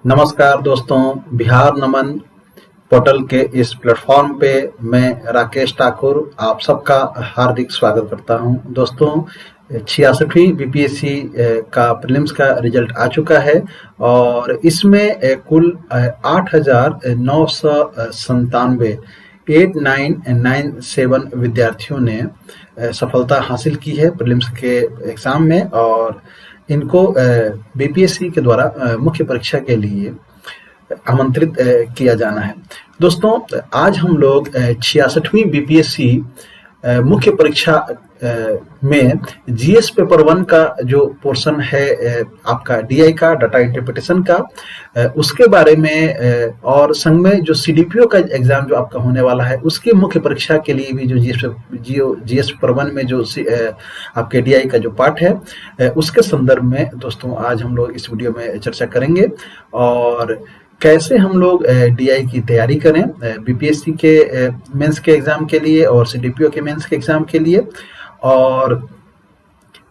नमस्कार दोस्तों, बिहार नमन पोर्टल के इस प्लेटफॉर्म पे मैं राकेश ठाकुर आप सबका हार्दिक स्वागत करता हूं। दोस्तों 66वीं बीपीएससी का प्रीलिम्स का रिजल्ट आ चुका है और इसमें कुल 8,997 8997 विद्यार्थियों ने सफलता हासिल की है प्रीलिम्स के एग्ज़ाम में और इनको बीपीएससी के द्वारा मुख्य परीक्षा के लिए आमंत्रित किया जाना है। दोस्तों आज हम लोग 66वीं बीपीएससी मुख्य परीक्षा में जीएस पेपर 1 का जो पोर्शन है आपका डीआई का डाटा इंटरप्रिटेशन का उसके बारे में और संग में जो सीडीपीओ का एग्जाम जो आपका होने वाला है उसकी मुख्य परीक्षा के लिए भी जो जीएस पेपर 1 में जो आपके डीआई का जो पार्ट है उसके संदर्भ में दोस्तों आज हम लोग इस वीडियो में चर्चा करेंगे और कैसे हम लोग डीआई की तैयारी करें बीपीएससी के मेंस के एग्जाम के लिए और सीडीपीओ के मेंस के एग्जाम के लिए। और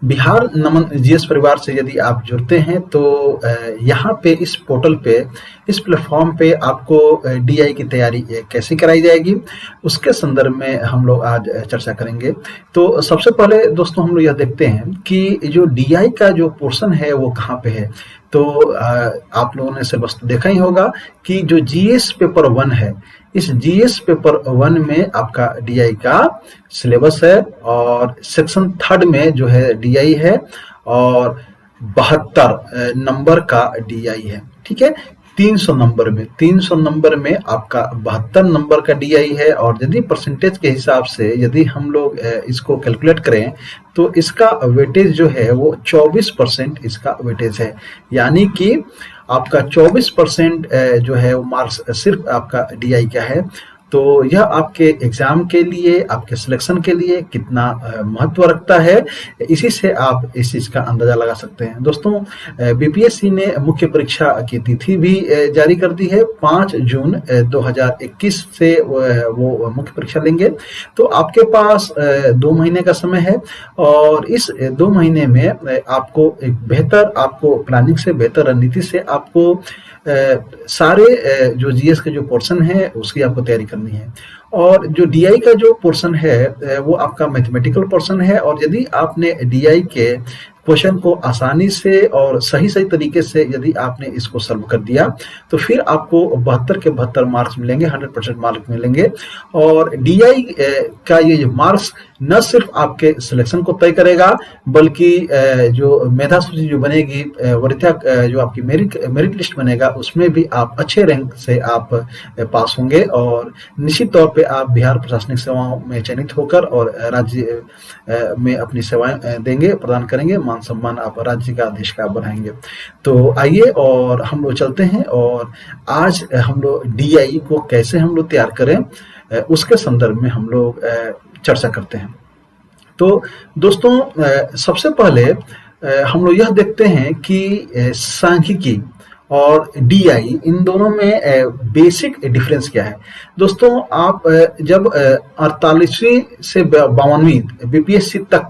बिहार नमन जीएस परिवार से यदि आप जुड़ते हैं तो यहाँ पे इस पोर्टल पे इस प्लेटफॉर्म पे आपको डीआई की तैयारी कैसे कराई जाएगी उसके संदर्भ में हम लोग आज चर्चा करेंगे। तो सबसे पहले दोस्तों हम लोग यह देखते हैं कि जो डीआई का जो पोर्शन है वो कहाँ पे है। तो आप लोगों ने सिलेबस देखा ही होगा कि जो जीएस पेपर 1 है इस जीएस पेपर 1 में आपका डीआई का सिलेबस है और सेक्शन 3 में जो है डीआई है और 72 नंबर का डीआई है। ठीक है, 300 नंबर में आपका 72 नंबर का डीआई है और यदि परसेंटेज के हिसाब से यदि हम लोग इसको कैलकुलेट करें तो इसका वेटेज जो है वो 24% इसका वेटेज है, यानी कि आपका 24% जो है वो मार्क्स सिर्फ आपका डीआई का है। तो यह आपके एग्जाम के लिए आपके सिलेक्शन के लिए कितना महत्व रखता है इसी से आप इस चीज़ का अंदाजा लगा सकते हैं। दोस्तों बीपीएससी ने मुख्य परीक्षा की तिथि भी जारी कर दी है, 5 जून 2021 से वो मुख्य परीक्षा लेंगे। तो आपके पास 2 महीने का समय है और इस 2 महीने में आपको एक बेहतर आपको प्लानिंग से बेहतर रणनीति से आपको सारे जो जीएस के जो पोर्शन है उसकी आपको तैयारी करनी है। और जो डीआई का जो पोर्शन है वो आपका मैथमेटिकल पोर्शन है और यदि आपने डीआई के क्वेश्चन को आसानी से और सही तरीके से यदि आपने इसको सॉल्व कर दिया तो फिर आपको 72 के 72 मार्क्स मिलेंगे, 100% मार्क्स मिलेंगे। और डीआई का ये मार्क्स न सिर्फ आपके सिलेक्शन को तय करेगा बल्कि जो मेधा सूची जो बनेगी वरीयता जो आपकी मेरिट लिस्ट बनेगा उसमें भी आप अच्छे रैंक से आप पास होंगे और निश्चित तौर पे आप बिहार प्रशासनिक सेवाओं में चयनित होकर और राज्य में अपनी सेवाएं देंगे, प्रदान करेंगे, मान सम्मान आप राज्य का देश का बढ़ाएंगे। तो आइए और हम लोग चलते हैं और आज हम लोग डीआई को कैसे हम लोग तैयार करें उसके संदर्भ में हम लोग चर्चा करते हैं। तो दोस्तों सबसे पहले हम लोग यह देखते हैं कि सांख्यिकी और डीआई इन दोनों में बेसिक डिफरेंस क्या है। दोस्तों आप जब 48वीं से 52वीं बीपीएससी तक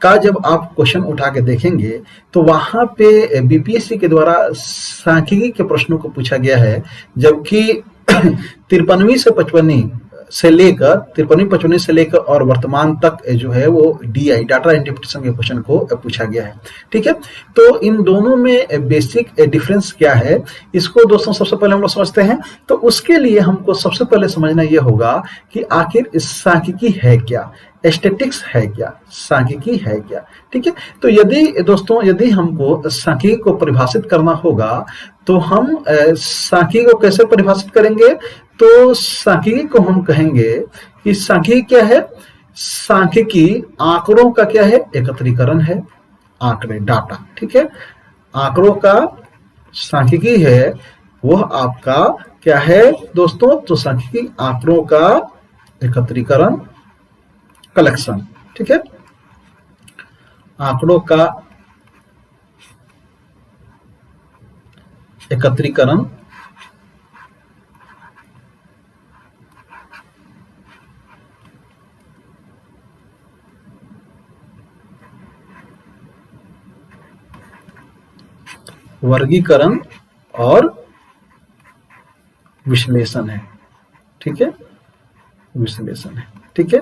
का जब आप क्वेश्चन उठा के देखेंगे तो वहां पे बीपीएससी के द्वारा सांख्यिकी के प्रश्नों को पूछा गया है, जबकि 53वीं से 55वीं से लेकर 53-55 से लेकर और वर्तमान तक जो है वो डीआई डाटा इंटरप्रिटेशन के क्वेश्चन को पूछा गया है। ठीक है, तो इन दोनों में बेसिक डिफरेंस क्या है इसको दोस्तों सबसे पहले हम लोग समझते हैं। तो उसके लिए हमको सबसे पहले समझना यह होगा कि आखिर सांख्यिकी है क्या, स्टैटिस्टिक्स है क्या, सांख्यिकी है क्या। ठीक है, तो यदि हमको सांख्यिकी को परिभाषित करना होगा तो हम सांख्यिकी को कैसे परिभाषित करेंगे। तो सांख्यिकी को हम कहेंगे कि सांख्यिकी क्या है, सांख्यिकी आंकड़ों का क्या है, एकत्रीकरण है, आंकड़े डाटा। ठीक है, आंकड़ों का सांख्यिकी है वह आपका क्या है दोस्तों, तो सांख्यिकी आंकड़ों का एकत्रीकरण कलेक्शन। ठीक है, आंकड़ों का एकत्रीकरण वर्गीकरण और विश्लेषण है, ठीक है, विश्लेषण है, ठीक है।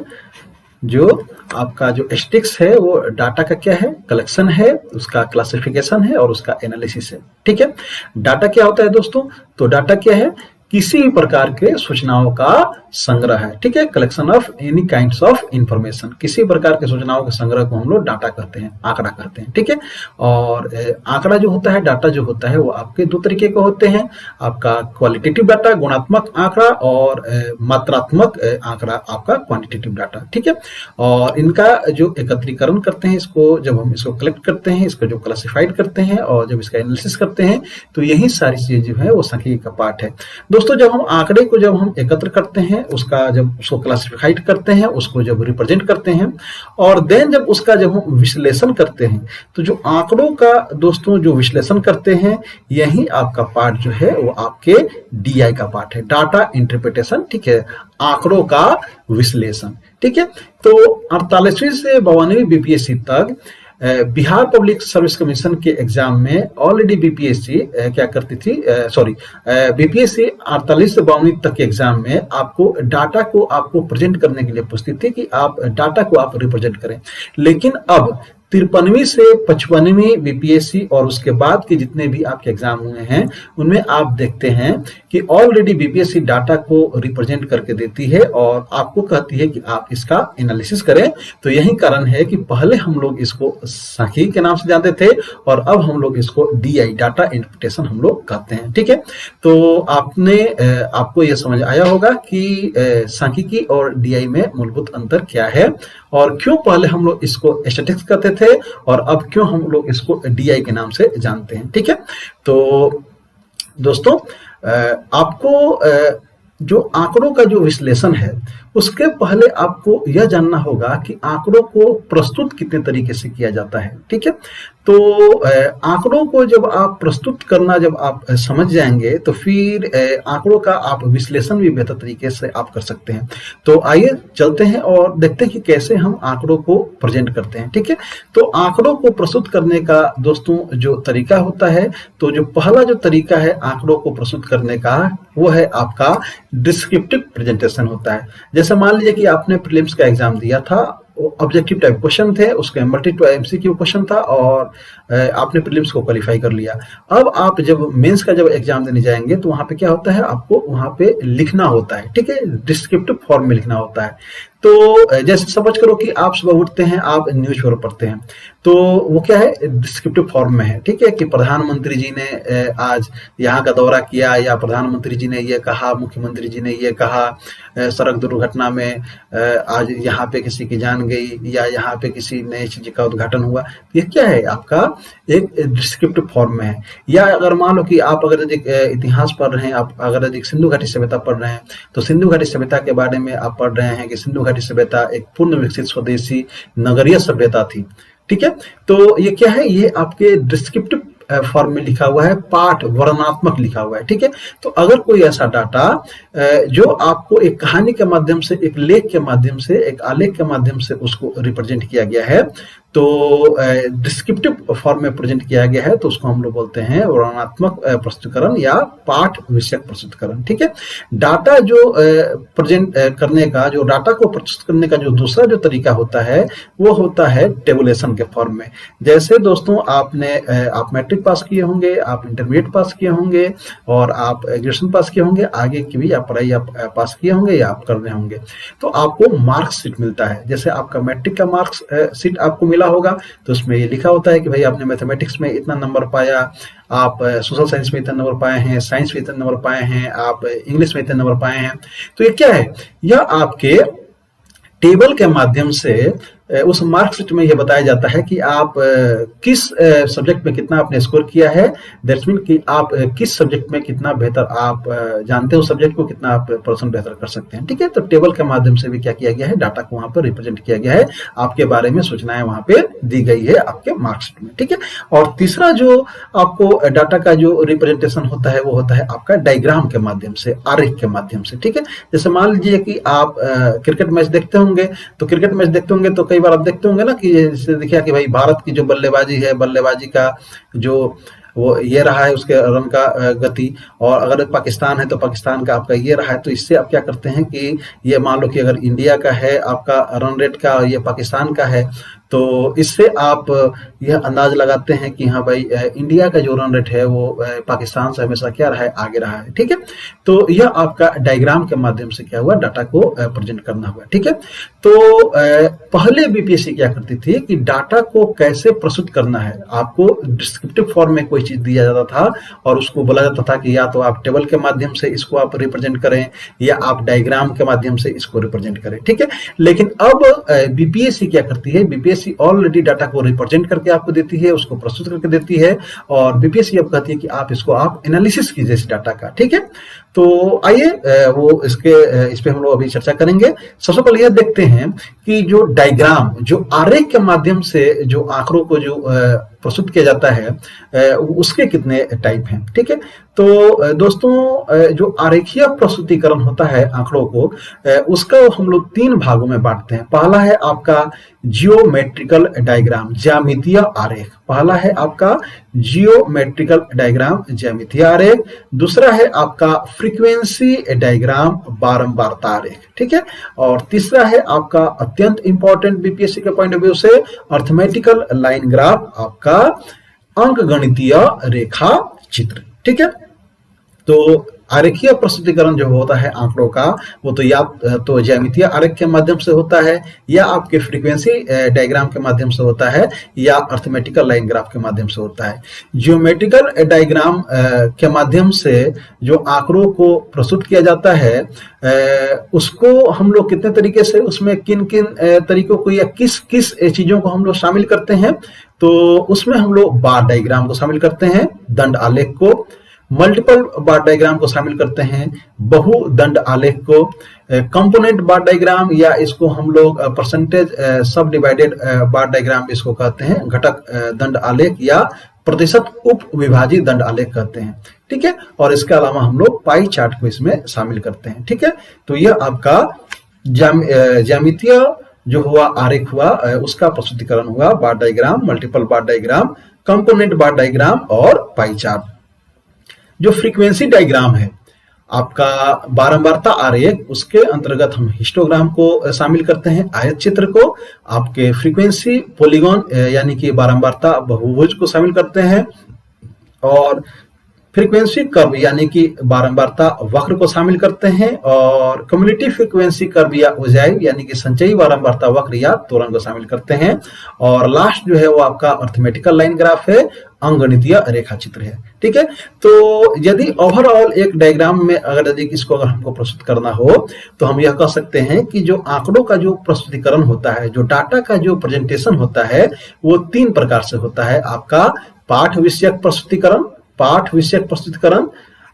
जो आपका जो स्टिक्स है वो डाटा का क्या है, कलेक्शन है, उसका क्लासिफिकेशन है और उसका एनालिसिस है, ठीक है। डाटा क्या होता है दोस्तों, तो डाटा क्या है, किसी भी प्रकार के सूचनाओं का संग्रह है, ठीक है, collection of any kinds of information, किसी प्रकार के सूचनाओं के संग्रह को हम लोग डाटा कहते हैं, आंकड़ा कहते हैं, ठीक है। और आंकड़ा जो होता है, डाटा जो होता है वो आपके दो तरीके के होते हैं, आपका क्वालिटेटिव डाटा गुणात्मक आंकड़ा और मात्रात्मक आंकड़ा आपका क्वांटिटेटिव डाटा, ठीक है। और इनका जो एकत्रीकरण करते हैं, इसको जब हम इसको कलेक्ट करते हैं, इसको जो क्लासिफाइड करते हैं और जब इसका एनालिसिस करते हैं, तो यही सारी चीजें जो है वो सांख्यिकी का पार्ट है दोस्तों। जब हम आंकड़े को जब हम एकत्र करते हैं, उसका जब उसको क्लासिफाइड करते हैं, उसको जब रिप्रेजेंट करते हैं और देन जब उसका जब हम विश्लेषण करते हैं, तो जो आंकड़ों का दोस्तों जो विश्लेषण करते हैं, यही आपका पार्ट जो है वो आपके डीआई का पार्ट है, डाटा इंटरप्रिटेशन, ठीक है, आंकड़ों का विश्लेषण, ठीक है। तो 48वीं से 92वीं बीपीएससी तक बिहार पब्लिक सर्विस कमीशन के एग्जाम में ऑलरेडी बीपीएससी क्या करती थी, बीपीएससी 48 से 52 तक के एग्जाम में आपको डाटा को आपको प्रेजेंट करने के लिए पूछती थी कि आप डाटा को आप रिप्रेजेंट करें। लेकिन अब 53वीं से 55वीं बीपीएससी और उसके बाद के जितने भी आपके एग्जाम हुए हैं, उनमें आप देखते हैं कि ऑलरेडी बीपीएससी डाटा को रिप्रेजेंट करके देती है और आपको कहती है कि आप इसका एनालिसिस करें। तो यही कारण है कि पहले हम लोग इसको सांख्यिकी के नाम से जानते थे और अब हम लोग इसको डीआई, डाटा इंटरप्रिटेशन हम लोग कहते हैं, ठीक है। तो आपको यह समझ आया होगा कि सांख्यिकी और डीआई में मूलभूत अंतर क्या है और क्यों पहले हम लोग इसको स्टैटिस्टिक्स कहते थे और अब क्यों हम लोग इसको डीआई के नाम से जानते हैं, ठीक है। तो दोस्तों आपको जो आंकड़ों का जो विश्लेषण है, उसके पहले आपको यह जानना होगा कि आंकड़ों को प्रस्तुत कितने तरीके से किया जाता है, ठीक है। तो आंकड़ों को जब आप प्रस्तुत करना जब आप समझ जाएंगे, तो फिर आंकड़ों का आप विश्लेषण भी बेहतर तरीके से आप कर सकते हैं। तो आइए चलते हैं और देखते हैं कि कैसे हम आंकड़ों को प्रेजेंट करते हैं, ठीक है। तो आंकड़ों को प्रस्तुत करने का दोस्तों जो तरीका होता है, तो जो पहला जो तरीका है आंकड़ों को प्रस्तुत करने का, वो है आपका डिस्क्रिप्टिव प्रेजेंटेशन होता है। जैसे मान लीजिए कि आपने प्रीलिम्स का एग्जाम दिया था, ऑब्जेक्टिव टाइप क्वेश्चन थे, उसके मल्टीपल एमसीक्यू क्वेश्चन था और आपने प्रीलिम्स को क्वालिफाई कर लिया। अब आप जब मेंस का जब एग्जाम देने जाएंगे, तो वहां पे क्या होता है, आपको वहां पे लिखना होता है, ठीक है, डिस्क्रिप्टिव फॉर्म में लिखना होता है। तो जैसे समझ करो कि आप सुबह उठते हैं, आप न्यूज़पेपर पढ़ते हैं, तो वो क्या है, डिस्क्रिप्टिव फॉर्म में है, ठीक है, कि प्रधानमंत्री जी ने आज यहाँ का दौरा किया, या प्रधानमंत्री जी ने ये कहा, मुख्यमंत्री जी ने ये कहा, सड़क दुर्घटना में आज यहाँ पे किसी की जान गई, या यहाँ पे किसी नई चीज का उद्घाटन हुआ। ये क्या है, आपका एक डिस्क्रिप्टिव फॉर्म में है। या अगर मान लो कि आप अगर इतिहास पढ़ रहे हैं, आप अगर सिंधु घाटी सभ्यता पढ़ रहे हैं, तो सिंधु घाटी सभ्यता के बारे में आप पढ़ रहे हैं कि सिंधु घाटी सभ्यता एक पूर्ण विकसित स्वदेशी नगरीय सभ्यता थी, ठीक है। तो ये क्या है, ये आपके डिस्क्रिप्टिव फॉर्म में लिखा हुआ है, पाठ वर्णनात्मक लिखा हुआ है, ठीक है। तो अगर कोई ऐसा डाटा जो आपको एक कहानी के माध्यम से, एक लेख के माध्यम से, एक आलेख के माध्यम से उसको रिप्रेजेंट किया गया है, तो डिस्क्रिप्टिव फॉर्म में प्रेजेंट किया गया है, तो उसको हम लोग बोलते हैं वर्णनात्मक प्रस्तुतिकरण या पाठ विषयक प्रस्तुतिकरण, ठीक है। डाटा जो प्रेजेंट करने का, जो डाटा को प्रस्तुत करने का जो दूसरा जो तरीका होता है, वो होता है टेबुलेशन के फॉर्म में। जैसे दोस्तों आप मैट्रिक पास किए होंगे, आप इंटरमीडिएट पास किए होंगे और आप ग्रेजुएशन पास किए होंगे, आगे की भी आप पढ़ाई आप पास किए होंगे या आप कर रहे होंगे, तो आपको मार्क्स शीट मिलता है। जैसे आपका मैट्रिक का मार्क्स शीट आपको मिला होगा, तो उसमें ये लिखा होता है कि भाई आपने मैथमेटिक्स में इतना नंबर पाया, आप सोशल साइंस में इतना नंबर पाए हैं, साइंस में इतना नंबर पाए हैं, आप इंग्लिश में इतने नंबर पाए हैं। तो ये क्या है, यह आपके टेबल के माध्यम से उस मार्कशीट में यह बताया जाता है कि आप किस सब्जेक्ट में कितना आपने स्कोर किया है। दैट्स मीन कि आप किस सब्जेक्ट में कितना बेहतर आप जानते हो, सब्जेक्ट को कितना आप परसेंट बेहतर कर सकते हैं, ठीक है। तो टेबल के माध्यम से भी क्या किया गया है, डाटा को वहां पर रिप्रेजेंट किया गया है, आपके बारे में सूचनाएं वहां पे दी गई है आपके मार्कशीट में, ठीक है। और तीसरा जो आपको डाटा का जो रिप्रेजेंटेशन होता है, वो होता है आपका डायग्राम के माध्यम से, आरेख के माध्यम से, ठीक है। जैसे मान लीजिए कि आप क्रिकेट मैच देखते होंगे, तो क्रिकेट मैच देखते होंगे तो कई बार आप देखते होंगे ना कि जैसे देखिए कि भाई भारत की जो बल्लेबाजी है, बल्लेबाजी का जो वो ये रहा है उसके रन का गति, और अगर पाकिस्तान है तो पाकिस्तान का आपका ये रहा है। तो इससे आप क्या करते हैं कि ये मान लो कि अगर इंडिया का है आपका रन रेट का, ये पाकिस्तान का है, तो इससे आप यह अंदाज लगाते हैं कि हाँ भाई इंडिया का जो रन रेट है वो पाकिस्तान से हमेशा क्या रहा है, आगे रहा है। ठीक है, तो यह आपका डायग्राम के माध्यम से क्या हुआ, डाटा को प्रेजेंट करना हुआ। ठीक है, तो पहले बीपीएससी क्या करती थी कि डाटा को कैसे प्रस्तुत करना है, आपको डिस्क्रिप्टिव फॉर्म में कोई चीज दिया जाता था और उसको बोला जाता था कि या तो आप टेबल के माध्यम से इसको आप रिप्रेजेंट करें या आप डायग्राम के माध्यम से इसको रिप्रेजेंट करें। ठीक है, लेकिन अब बीपीएससी क्या करती है, बीपीएससी ऑलरेडी डाटा को रिप्रेजेंट करके आपको देती है, उसको प्रस्तुत करके देती है, और बीपीएससी अब कहती है कि आप इसको आप एनालिसिस कीजिए इस डाटा का। ठीक है, तो आइए वो इस पे हम लोग अभी चर्चा करेंगे। सबसे पहले यह देखते हैं कि जो डायग्राम, जो आरेख के माध्यम से जो आंकड़ों को जो प्रस्तुत किया जाता है उसके कितने टाइप हैं। ठीक है, तो दोस्तों जो आरेखीय प्रस्तुतिकरण होता है आंकड़ों को, उसका हम लोग 3 भागों में बांटते हैं। पहला है आपका जियोमेट्रिकल डायग्राम, ज्यामितीय आरेख। पहला है आपका जियोमेट्रिकल डायग्राम, ज्यामितीय आरेख। दूसरा है आपका फ्रीक्वेंसी डायग्राम, बारंबारता आरेख। ठीक है, और तीसरा है आपका अत्यंत इंपॉर्टेंट बीपीएससी के पॉइंट ऑफ व्यू से अर्थमेटिकल लाइन ग्राफ, आपका अंकगणितीय रेखा चित्र। ठीक है, तो आरेखीय प्रस्तुतिकरण जो होता है आंकड़ों का, वो तो या तो ज्यामितीय आरेख के माध्यम से होता है, या आपके फ्रीक्वेंसी डायग्राम के माध्यम से होता है, या अर्थमेटिकल लाइन ग्राफ के माध्यम से होता है। जियोमेट्रिकल डायग्राम के माध्यम से जो आंकड़ों को प्रस्तुत किया जाता है, उसको हम लोग कितने तरीके से, उसमें किन किन तरीकों को या किस किस चीजों को हम लोग शामिल करते हैं, तो उसमें हम लोग बार डायग्राम को शामिल करते हैं, दंड आलेख को, मल्टीपल बार डायग्राम को शामिल करते हैं, बहुदंड आलेख को, कंपोनेंट बार डायग्राम, या इसको हम लोग परसेंटेज सब डिवाइडेड बार डायग्राम इसको कहते हैं, घटक दंड आलेख या प्रतिशत उप विभाजित दंड आलेख कहते हैं। ठीक है, और इसके अलावा हम लोग पाई चार्ट को इसमें शामिल करते हैं। ठीक है, तो यह आपका ज्यामितीय जो हुआ आरेख हुआ, उसका प्रस्तुतिकरण हुआ, बार डायग्राम, मल्टीपल बार डायग्राम, कंपोनेंट बार डायग्राम और पाई चार्ट। जो फ्रीक्वेंसी डायग्राम है आपका बारंबारता आरेख, उसके अंतर्गत हम हिस्टोग्राम को शामिल करते हैं, आयत चित्र को, आपके फ्रीक्वेंसी पॉलीगॉन यानी कि बारंबारता बहुभुज को शामिल करते हैं, और फ्रीक्वेंसी कर्व यानी कि बारंबारता वक्र को शामिल करते हैं, और कम्युलेटिव फ्रीक्वेंसी कर्व या उजाई यानी कि संचयी बारंबारता वक्र या त्वरण को शामिल करते हैं, और लास्ट जो है वो आपका अर्थमेटिकल लाइन ग्राफ है, अंकगणितीय रेखा चित्र है। ठीक है, तो यदि ओवरऑल एक डायग्राम में अगर इसको अगर हमको प्रस्तुत करना हो, तो हम यह कह सकते हैं कि जो आंकड़ों का जो प्रस्तुतिकरण होता है, जो डाटा का जो प्रेजेंटेशन होता है, वो 3 प्रकार से होता है। आपका पाठ विषयक प्रस्तुतिकरण, पाठ विषयक प्रस्तुतिकरण,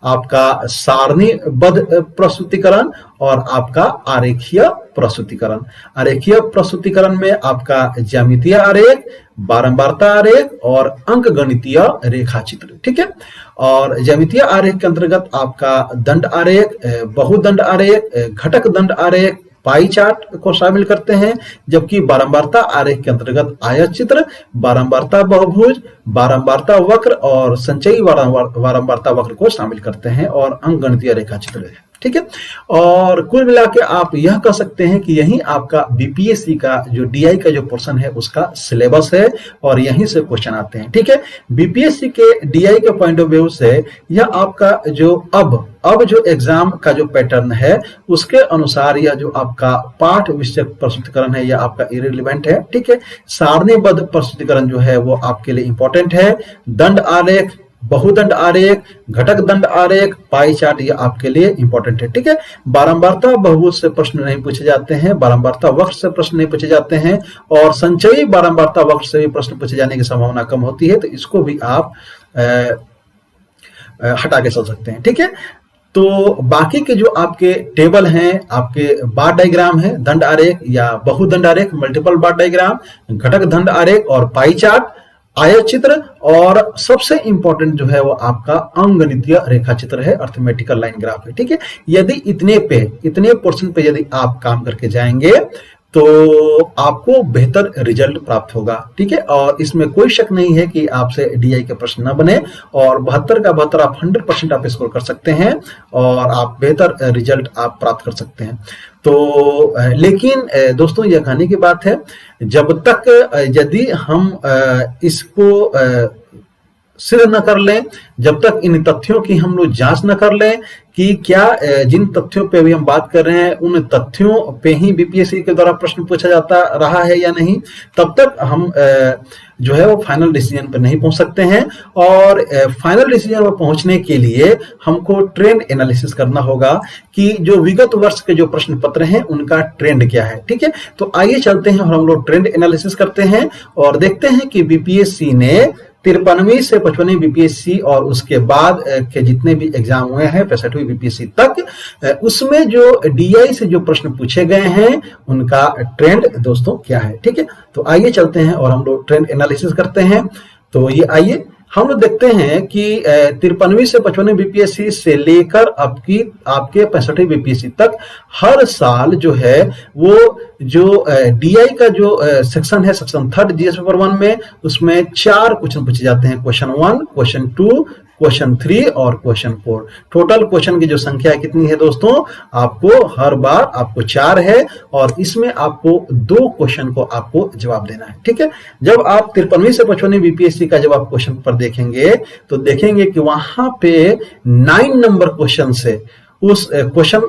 आपका सारणीबद्ध प्रस्तुतिकरण, और आपका आरेखीय प्रस्तुतिकरण। आरेखीय प्रस्तुतिकरण में आपका ज्यामितीय आरेख, बारंबारता आरेख और अंकगणितीय रेखा चित्र। ठीक है, और ज्यामितीय आरेख के अंतर्गत आपका दंड आरेख, बहुदंड आरेख, घटक दंड आरेख, पाई चार्ट को शामिल करते हैं, जबकि बारंबारता आरेख के अंतर्गत आयत चित्र, बारंबारता बहुभुज, बारंबारता वक्र और संचयी बारंबारता वक्र को शामिल करते हैं, और अंकगणितीय रेखा चित्र है। ठीक है, और कुल मिला के आप यह कह सकते हैं कि यही आपका बीपीएससी का जो डीआई का जो पोर्शन है उसका सिलेबस है, और यहीं से क्वेश्चन आते हैं। ठीक है, बीपीएससी के डीआई के पॉइंट ऑफ व्यू से यह आपका जो अब जो एग्जाम का जो पैटर्न है, उसके अनुसार यह जो आपका पाठ विषयक प्रस्तुतिकरण है, यह आपका इरेलीवेंट है। ठीक है, सारणीबद्ध प्रस्तुतिकरण जो है वो आपके लिए इंपॉर्टेंट है। दंड आरेख, बहुदंड आरेख, घटक दंड आरेख, पाई चार्ट, ये आपके लिए इंपॉर्टेंट है। ठीक है, बारंबारता बहुभुज से प्रश्न नहीं पूछे जाते हैं, बारंबारता वक्र से प्रश्न नहीं पूछे जाते हैं, और संचयी बारंबारता वक्र से भी प्रश्न पूछे जाने की संभावना कम होती है, तो इसको भी आप हटा के चल सकते हैं। ठीक है, तो बाकी के जो आपके टेबल हैं, आपके बार डायग्राम है, दंड आरेख या बहुदंड आरेख, मल्टीपल बार डायग्राम, घटक दंड आरेख और पाई चार्ट, आयत चित्र, और सबसे इंपॉर्टेंट जो है वो आपका अंकगणितीय रेखा चित्र है, अर्थमेटिकल लाइन ग्राफ है। ठीक है, यदि इतने पोर्शन पे यदि आप काम करके जाएंगे, तो आपको बेहतर रिजल्ट प्राप्त होगा। ठीक है, और इसमें कोई शक नहीं है कि आपसे डीआई के प्रश्न न बने और 72 का 72 आप 100% आप स्कोर कर सकते हैं और आप बेहतर रिजल्ट आप प्राप्त कर सकते हैं। तो लेकिन दोस्तों यह कहने की बात है, जब तक यदि हम इसको सिद्ध न कर लें, जब तक इन तथ्यों की हम लोग जांच न कर लें कि क्या जिन तथ्यों पे अभी हम बात कर रहे हैं उन तथ्यों पे ही बीपीएससी के द्वारा प्रश्न पूछा जाता रहा है या नहीं, तब तक हम जो है वो फाइनल डिसीजन पर नहीं पहुंच सकते हैं। और फाइनल डिसीजन पर पहुंचने के लिए हमको ट्रेंड एनालिसिस करना होगा कि जो विगत वर्ष के जो प्रश्न पत्र हैं उनका ट्रेंड क्या है। ठीक है, तो आइए चलते हैं और हम लोग ट्रेंड एनालिसिस करते हैं और देखते हैं कि बीपीएससी ने 53वीं से 55वीं बीपीएससी और उसके बाद के जितने भी एग्जाम हुए हैं 65वीं बीपीएससी तक, उसमें जो डीआई से जो प्रश्न पूछे गए हैं उनका ट्रेंड दोस्तों क्या है। ठीक है, तो आइए चलते हैं और हम लोग ट्रेंड एनालिसिस करते हैं। तो ये आइए हम लोग देखते हैं कि 53वीं से 55वीं बीपीएससी से लेकर आपके 65वीं बीपीएससी तक हर साल जो है वो जो डीआई का जो सेक्शन है, सेक्शन 3 जीएस पेपर 1 में, उसमें 4 क्वेश्चन पूछे जाते हैं। क्वेश्चन 1, क्वेश्चन 2, क्वेश्चन 3 और क्वेश्चन 4। टोटल क्वेश्चन की जो संख्या कितनी है दोस्तों, आपको हर बार आपको 4 है और इसमें आपको 2 क्वेश्चन को आपको जवाब देना है। ठीक है, जब आप 53वीं से 55वीं बीपीएससी का जब आप क्वेश्चन पर देखेंगे तो देखेंगे कि वहां पे 9 नंबर क्वेश्चन से उस क्वेश्चन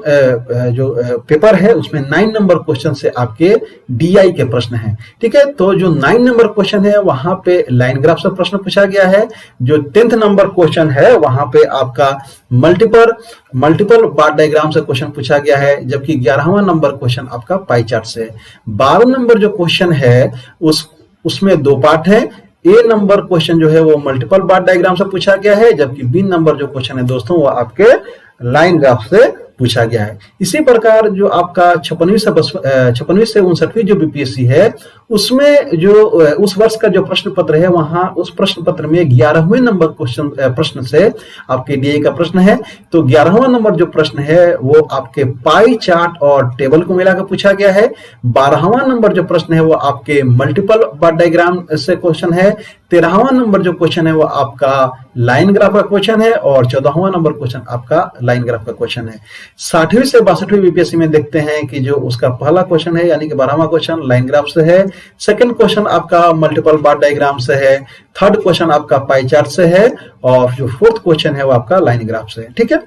जो पेपर है उसमें 9 नंबर क्वेश्चन से आपके डीआई के प्रश्न हैं। ठीक है, तो जो 9 नंबर क्वेश्चन है वहां पे लाइन ग्राफ से प्रश्न पूछा गया है। जो 10th नंबर क्वेश्चन है वहां पे आपका मल्टीपल बार डायग्राम से क्वेश्चन पूछा गया है, जबकि 11वां नंबर क्वेश्चन आपका पाई चार्ट से। 12 नंबर जो क्वेश्चन है उसमें 2 पार्ट है। ए नंबर क्वेश्चन जो है वो मल्टीपल बार डायग्राम से पूछा गया है, जबकि बी नंबर जो क्वेश्चन है दोस्तों वो आपके लाइन ग्राफ से पूछा गया है। इसी प्रकार जो आपका 56वीं से 59वीं जो बीपीएससी है उसमें जो उस वर्ष का जो प्रश्न पत्र है वहां उस प्रश्न पत्र में 11वें नंबर प्रश्न से आपके डीआई का प्रश्न है। तो 11वां नंबर जो प्रश्न है वो आपके पाई चार्ट और टेबल को मिलाकर पूछा गया है। 12वां नंबर जो प्रश्न है वो आपके मल्टीपल बार डायग्राम से क्वेश्चन है। 13वां नंबर जो क्वेश्चन है वो आपका लाइन ग्राफ का क्वेश्चन है और 14वां नंबर क्वेश्चन आपका लाइन ग्राफ का क्वेश्चन है। 60वीं से 62वीं बीपीएससी में देखते हैं कि जो उसका पहला क्वेश्चन है यानी कि 12वां क्वेश्चन लाइन ग्राफ से है। सेकंड क्वेश्चन आपका मल्टीपल बार डायग्राम से है। थर्ड क्वेश्चन आपका पाई चार्ट से है और जो फोर्थ क्वेश्चन है वो आपका लाइन ग्राफ से है। ठीक है,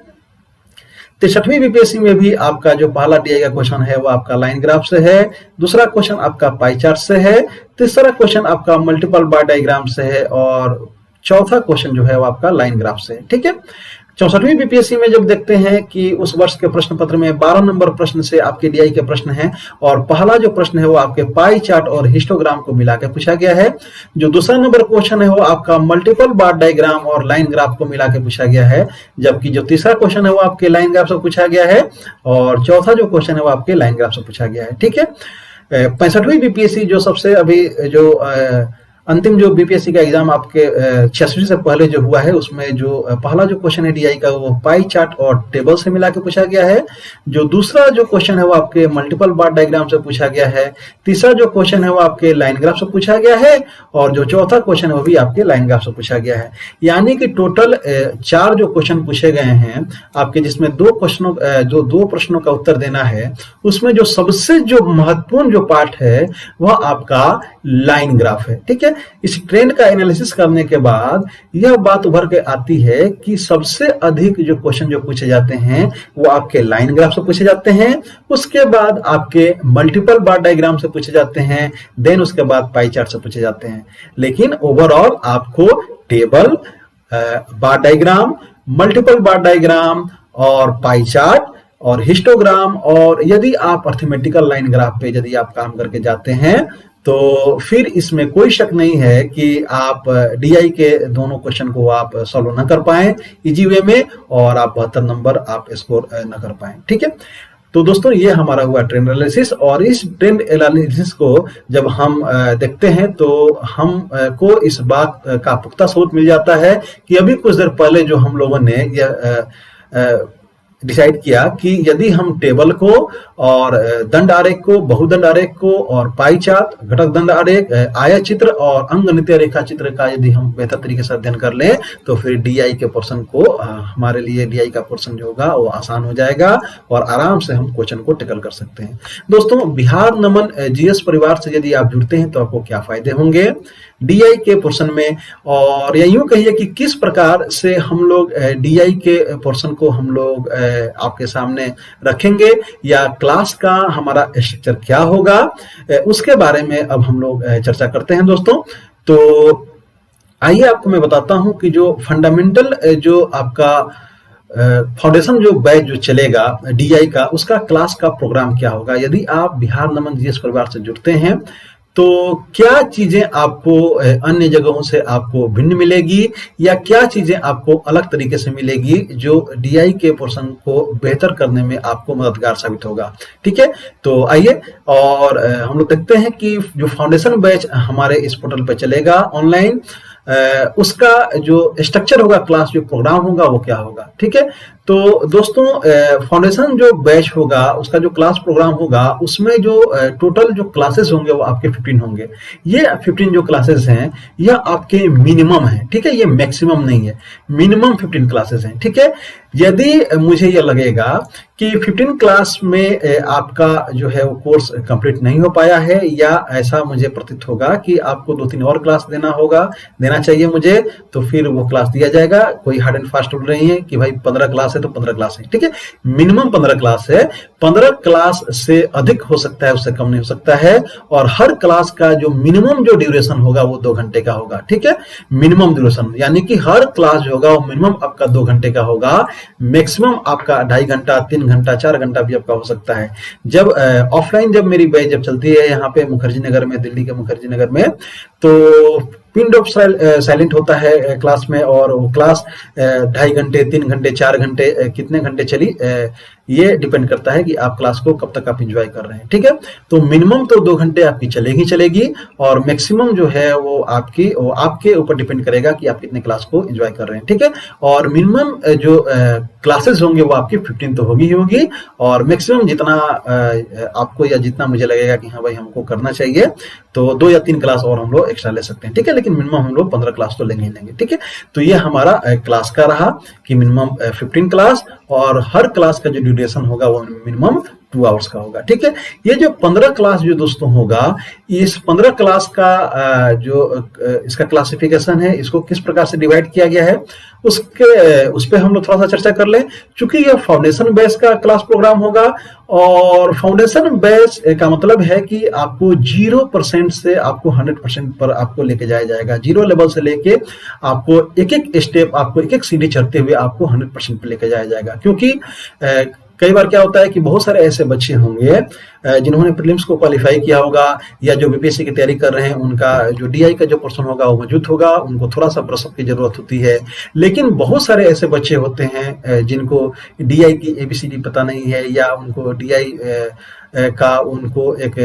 63वीं बीपीएससी में भी आपका जो पहला डीआई का क्वेश्चन है वो आपका लाइन ग्राफ से है। दूसरा क्वेश्चन आपका पाई चार्ट से है। तीसरा क्वेश्चन आपका मल्टीपल बार डायग्राम से है और चौथा क्वेश्चन जो है वो आपका लाइन ग्राफ से है। ठीक है, 64वीं बीपीएससी में जब देखते हैं कि उस वर्ष के प्रश्न पत्र में 12 नंबर प्रश्न से आपके डीआई के प्रश्न हैं और पहला जो प्रश्न है वो आपके पाई चार्ट और हिस्टोग्राम को मिलाकर पूछा गया है। जो दूसरा नंबर क्वेश्चन है वो आपका मल्टीपल बार डायग्राम और लाइन ग्राफ को मिलाकर पूछा गया है, जबकि जो तीसरा क्वेश्चन है वो आपके लाइन ग्राफ से पूछा गया है और चौथा जो क्वेश्चन है वो आपके लाइन ग्राफ से पूछा गया है। ठीक है, 65वीं बीपीएससी जो सबसे अभी जो अंतिम जो बीपीएससी का एग्जाम आपके 86 से पहले जो हुआ है उसमें जो पहला जो क्वेश्चन है डीआई का वो पाई चार्ट और टेबल से मिला के पूछा गया है। जो दूसरा जो क्वेश्चन है वो आपके मल्टीपल बार डायग्राम से पूछा गया है। तीसरा जो क्वेश्चन है वो आपके लाइन ग्राफ से पूछा गया है और जो चौथा क्वेश्चन है वो भी आपके लाइन ग्राफ से पूछा गया है। यानी कि टोटल 4 जो क्वेश्चन पूछे गए हैं आपके, जिसमें 2 प्रश्नों का उत्तर देना है, उसमें जो सबसे जो महत्वपूर्ण जो पार्ट है वह आपका लाइन ग्राफ है। ठीक है, इस ट्रेंड का एनालिसिस करने के बाद यह बात उभर के आती है कि सबसे अधिक जो क्वेश्चन जो पूछे जाते हैं वो आपके लाइन ग्राफ से पूछे जाते हैं, उसके बाद आपके मल्टीपल बार डायग्राम से पूछे जाते हैं, देन उसके बाद पाई चार्ट से पूछे जाते हैं। लेकिन ओवरऑल आपको टेबल, बार डायग्राम, मल्टीपल बार डायग्राम और पाई चार्ट और हिस्टोग्राम और यदि आप अर्थमेटिकल लाइन ग्राफ पे यदि आप काम करके जाते हैं तो फिर इसमें कोई शक नहीं है कि आप डीआई के दोनों क्वेश्चन को आप सॉल्व न कर पाए इजी वे में और आप 72 नंबर आप स्कोर न कर पाए। ठीक है, तो दोस्तों ये हमारा हुआ ट्रेंड एनालिसिस और इस ट्रेंड एनालिसिस को जब हम देखते हैं तो हम को इस बात का पुख्ता सबूत मिल जाता है कि अभी कुछ देर पहले जो हम लोगों ने डिसाइड किया कि यदि हम टेबल को और दंड आरेख को, बहुदंड आरेख को और पाई चार्ट, घटक दंड आरेख, आयत चित्र और अंगनित्य रेखा चित्र का यदि हम बेहतर तरीके से अध्ययन कर लें तो फिर डीआई के पोर्शन को हमारे लिए डीआई का पोर्शन जो होगा वो आसान हो जाएगा और आराम से हम क्वेश्चन को टेकल कर सकते हैं। दोस्तों, बिहार नमन जीएस परिवार से यदि आप जुड़ते हैं तो आपको क्या फायदे होंगे डीआई के पोर्शन में, और या यूं कहिए कि किस प्रकार से हम लोग डीआई के पोर्शन को हम लोग आपके सामने रखेंगे या क्लास का हमारा स्ट्रक्चर क्या होगा, उसके बारे में अब हम लोग चर्चा करते हैं दोस्तों। तो आइए आपको मैं बताता हूं कि जो फंडामेंटल जो आपका फाउंडेशन जो बैच जो चलेगा डीआई का, उसका क्लास का प्रोग्राम क्या होगा। यदि आप बिहार नमन जीएस परिवार से जुड़ते हैं तो क्या चीजें आपको अन्य जगहों से आपको भिन्न मिलेगी या क्या चीजें आपको अलग तरीके से मिलेगी जो डीआई के पोर्शन को बेहतर करने में आपको मददगार साबित होगा। ठीक है, तो आइए और हम लोग देखते हैं कि जो फाउंडेशन बैच हमारे इस पोर्टल पे चलेगा ऑनलाइन, उसका जो स्ट्रक्चर होगा, क्लास जो प्रोग्राम होगा वो क्या होगा। ठीक है, तो दोस्तों फाउंडेशन जो बैच होगा उसका जो क्लास प्रोग्राम होगा उसमें जो टोटल जो क्लासेस होंगे वो आपके 15 होंगे। ये 15 जो क्लासेस हैं यह आपके मिनिमम है। ठीक है, ये मैक्सिमम नहीं है, मिनिमम 15 क्लासेस हैं। ठीक है, यदि मुझे यह लगेगा कि 15 क्लास में आपका जो है वो कोर्स कंप्लीट नहीं हो पाया है या ऐसा मुझे प्रतीत होगा कि आपको 2-3 और क्लास देना चाहिए मुझे, तो फिर वो क्लास दिया जाएगा। कोई हार्ड एंड फास्ट रूल नहीं है कि भाई 15 क्लास है तो 15 क्लास है। ठीक है, मिनिमम 15 क्लास है। 15 क्लास से अधिक हो सकता है, उससे कम नहीं हो सकता है। और हर क्लास का जो मिनिमम जो ड्यूरेशन होगा वो 2 घंटे का होगा। ठीक है, मिनिमम ड्यूरेशन यानी कि हर क्लास जो होगा वो मिनिमम आपका 2 घंटे का होगा, मैक्सिमम आपका 2.5 घंटा, 3 घंटा, 4 घंटा भी आपका हो सकता है। जब ऑफलाइन जब मेरी बैच जब चलती है यहाँ पे मुखर्जी नगर में, दिल्ली के मुखर्जी नगर में, तो पिन ड्रॉप साइलेंट होता है क्लास में और वो क्लास 2.5 घंटे, 3 घंटे, 4 घंटे, कितने घंटे चली ये डिपेंड करता है कि आप क्लास को कब तक आप एंजॉय कर रहे हैं। ठीक है, तो मिनिमम तो 2 घंटे आपकी चलेगी और मैक्सिमम जो है वो आपके ऊपर डिपेंड करेगा कि आप कितने क्लास को एंजॉय कर रहे हैं। ठीक है, और मिनिमम जो क्लासेस होंगे वो आपकी 15 तो होगी और मैक्सिमम जितना आपको या जितना मुझे लगेगा कि हाँ भाई हमको करना चाहिए तो 2 या 3 क्लास और हम लोग एक्स्ट्रा ले सकते हैं। ठीक है, लेकिन मिनिमम हम लोग 15 क्लास तो लेंगे। ठीक है, तो ये हमारा क्लास का रहा कि मिनिमम 15 क्लास और हर क्लास का जो ड्यूरेशन होगा वो मिनिमम 2 आवर्स का होगा। ठीक है, ये जो 15 क्लास जो दोस्तों होगा, इस 15 क्लास का जो इसका क्लासिफिकेशन है, इसको किस प्रकार से डिवाइड किया गया है उस पे हम लोग थोड़ा सा चर्चा कर लें। चूंकि यह फाउंडेशन बेस का क्लास प्रोग्राम होगा और फाउंडेशन बेस का मतलब है कि आपको 0% से आपको 100% पर आपको लेके जाया जाएगा। 0 लेवल से लेके आपको एक स्टेप, आपको एक सीढ़ी चढ़ते हुए आपको 100% पे लेके जाया जाएगा। क्योंकि कई बार क्या होता है कि बहुत सारे ऐसे बच्चे होंगे जिन्होंने प्रीलिम्स को क्वालिफाई किया होगा या जो बीपीएससी की तैयारी कर रहे हैं, उनका जो डीआई का जो पोर्शन होगा वो मौजूद होगा, उनको थोड़ा सा ब्रशअप की जरूरत होती है। लेकिन बहुत सारे ऐसे बच्चे होते हैं जिनको डीआई की एबीसीडी पता नहीं है या उनको डीआई का उनको एक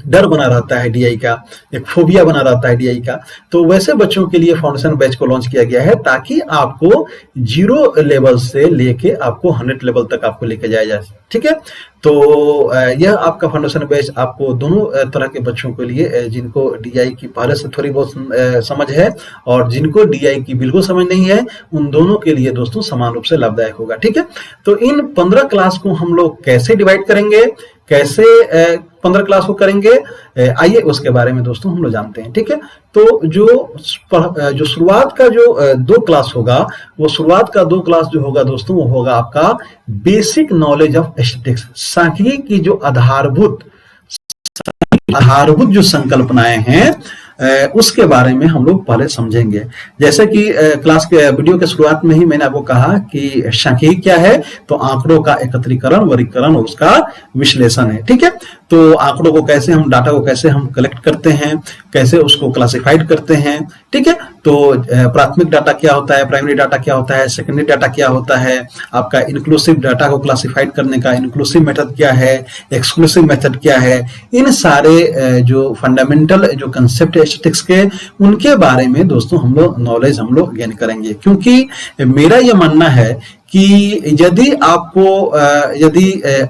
डर बना रहता है, डीआई का एक फोबिया बना रहता है डीआई का। तो वैसे बच्चों के लिए फाउंडेशन बैच को लॉन्च किया गया है ताकि आपको 0 लेवल से लेके आपको 100 लेवल तक आपको लेके जाया जाए। ठीक है, तो यह आपका फाउंडेशन बैच आपको दोनों तरह के बच्चों के लिए, जिनको डीआई की पहले से थोड़ी बहुत समझ है और जिनको डीआई की बिल्कुल समझ नहीं है, उन दोनों के लिए दोस्तों समान रूप से लाभदायक होगा। ठीक है, तो इन 15 क्लास को हम लोग कैसे डिवाइड करेंगे, कैसे 15 क्लास को करेंगे, आइए उसके बारे में दोस्तों हम लोग जानते हैं। ठीक है, तो जो शुरुआत का जो 2 क्लास होगा, वो शुरुआत का 2 क्लास जो होगा दोस्तों वो होगा आपका बेसिक नॉलेज ऑफ स्टैटिस्टिक्स, सांख्यिकी की जो आधारभूत जो संकल्पनाएं हैं उसके बारे में हम लोग पहले समझेंगे। जैसे कि क्लास के वीडियो के शुरुआत में ही मैंने आपको कहा कि सांख्यिकी क्या है, तो आंकड़ों का एकत्रीकरण, वर्गीकरण और उसका विश्लेषण है। ठीक है, तो आंकड़ों को कैसे हम, डाटा को कैसे हम कलेक्ट करते हैं, कैसे उसको क्लासिफाइड करते हैं। ठीक है, तो प्राथमिक डाटा क्या होता है, प्राइमरी डाटा क्या होता है, सेकेंडरी डाटा क्या होता है, आपका इंक्लूसिव डाटा को क्लासिफाइड करने का इंक्लूसिव मेथड क्या है, एक्सक्लूसिव मेथड क्या है, इन सारे जो फंडामेंटल जो कंसेप्ट है स्टैटिस्टिक्स के, उनके बारे में दोस्तों हम लोग नॉलेज हम लोग गेन करेंगे। क्योंकि मेरा यह मानना है कि यदि